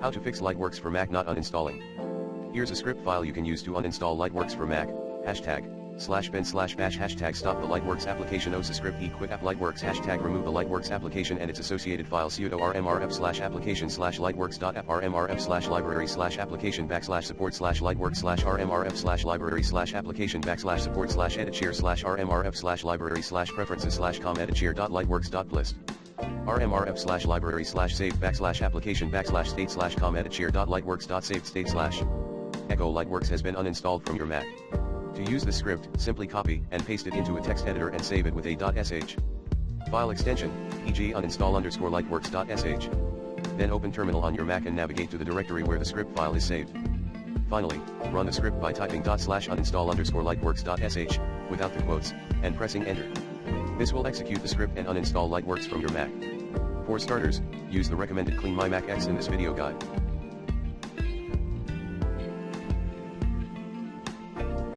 How to fix Lightworks for Mac not uninstalling. Here's a script file you can use to uninstall Lightworks for Mac. #bin/bash #stop the Lightworks application osascript equip app Lightworks #remove the Lightworks application and its associated file sudo rmrf/application/lightworks.app rmrf/library/application /support/library/application/support/editshare/rmrf/library/application/preferences/com.editshare.lightworks.plist rmrf/library/save /application/state/com.editshare.lightworks.savedState/ echo Lightworks has been uninstalled from your Mac. To use this script, simply copy and paste it into a text editor and save it with a .sh file extension, e.g. uninstall_lightworks.sh. Then open terminal on your Mac and navigate to the directory where the script file is saved. Finally, run the script by typing /uninstall_lightworks.sh, without the quotes, and pressing enter. This will execute the script and uninstall Lightworks from your Mac. For starters, use the recommended Clean My Mac X in this video guide.